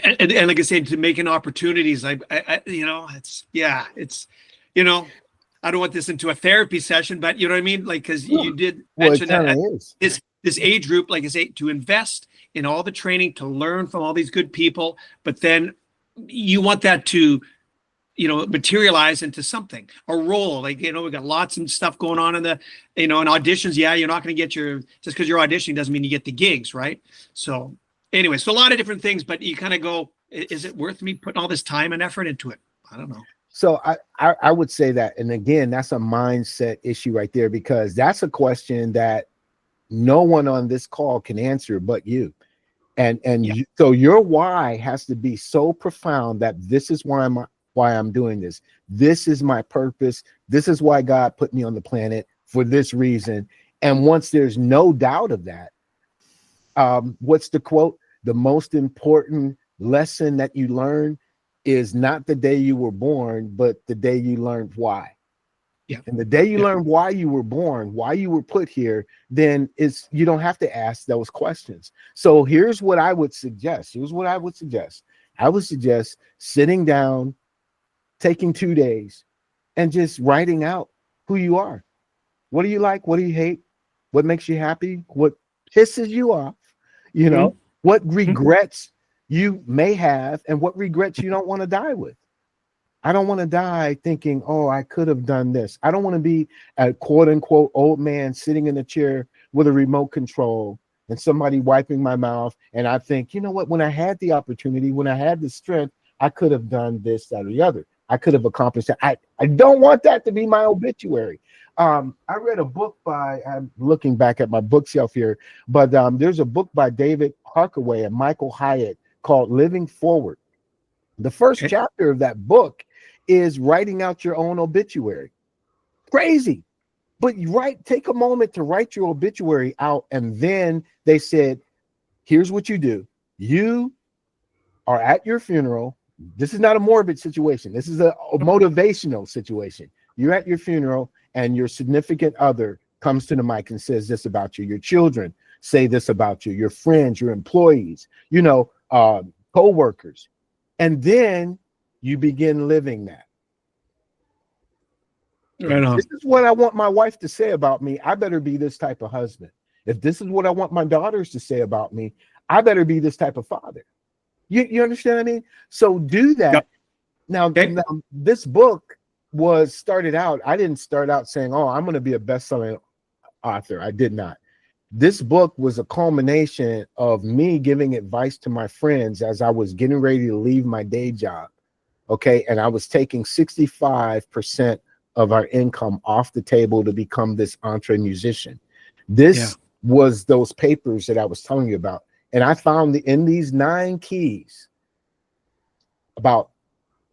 And like I said, to making opportunities, it's, I don't want this into a therapy session, but you know what I mean? Like, because you did Well, it mention kind that of is. this age group, like I say, to invest in all the training, to learn from all these good people, but then you want that to, materialize into something, a role. Like, we got lots of stuff going on in the, in auditions. Yeah, you're not going to get just because you're auditioning doesn't mean you get the gigs, right? So anyway, so a lot of different things, but you kind of go, is it worth me putting all this time and effort into it? I don't know. So I would say that, and again, that's a mindset issue right there, because that's a question that no one on this call can answer but you. So your why has to be so profound that this is why I'm doing this. This is my purpose. This is why God put me on the planet, for this reason. And once there's no doubt of that, what's the quote? The most important lesson that you learn is not the day you were born, but the day you learned why. Yeah. And the day you learn why you were born, why you were put here, then you don't have to ask those questions. So here's what I would suggest. I would suggest sitting down, taking 2 days, and just writing out who you are. What do you like? What do you hate? What makes you happy? What pisses you off? What regrets you may have, and what regrets you don't want to die with. I don't want to die thinking, oh, I could have done this. I don't want to be a quote unquote old man sitting in a chair with a remote control and somebody wiping my mouth. And I think, you know what, when I had the opportunity, when I had the strength, I could have done this, that, or the other. I could have accomplished that. I don't want that to be my obituary. I read a book I'm looking back at my bookshelf here, but there's a book by David Harkaway and Michael Hyatt called Living Forward. The first chapter of that book is writing out your own obituary. Crazy. But take a moment to write your obituary out. And then they said, here's what you do. You are at your funeral. This is not a morbid situation. This is a motivational situation. You're at your funeral and your significant other comes to the mic and says this about you. Your children say this about you. Your friends, your employees, co-workers. And then you begin living that. Right on. This is what I want my wife to say about me. I better be this type of husband. If this is what I want my daughters to say about me, I better be this type of father. You understand what I mean? So do that. Yep. Now, this book was started out. I didn't start out saying, oh, I'm going to be a best-selling author. I did not. This book was a culmination of me giving advice to my friends as I was getting ready to leave my day job. Okay. And I was taking 65% of our income off the table to become this entre musician. This was those papers that I was telling you about. And I found in these 9 keys about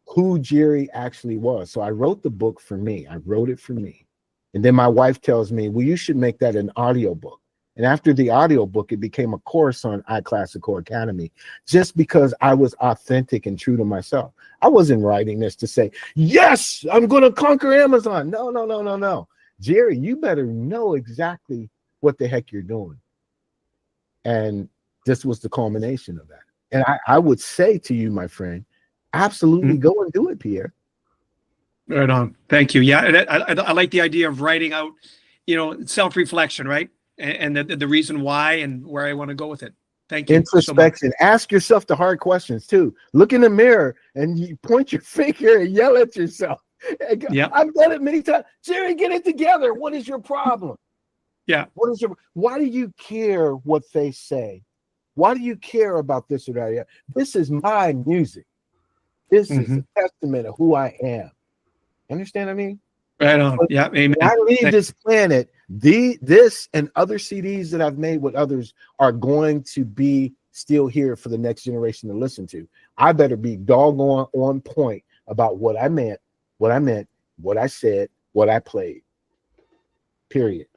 who Jere actually was. So I wrote the book for me. I wrote it for me. And then my wife tells me, well, you should make that an audiobook. And after the audiobook, it became a course on iClassical Academy, just because I was authentic and true to myself. I wasn't writing this to say, yes, I'm going to conquer Amazon. No. Jere, you better know exactly what the heck you're doing. And this was the culmination of that. And I would say to you, my friend, absolutely go and do it, Pierre. Right on. Thank you. Yeah, I like the idea of writing out, self-reflection, right? And the reason why and where I want to go with it. Thank you. Introspection. So ask yourself the hard questions too. Look in the mirror and you point your finger and yell at yourself. Yeah, I've done it many times. Jere, get it together. What is your problem? Yeah. Why do you care what they say? Why do you care about this or that? This is my music. This is a testament of who I am. Understand what I mean? Right on. Yeah. Amen. When I leave this planet, this and other CDs that I've made with others are going to be still here for the next generation to listen to. I better be doggone on point about what I meant, what I said, what I played. Period.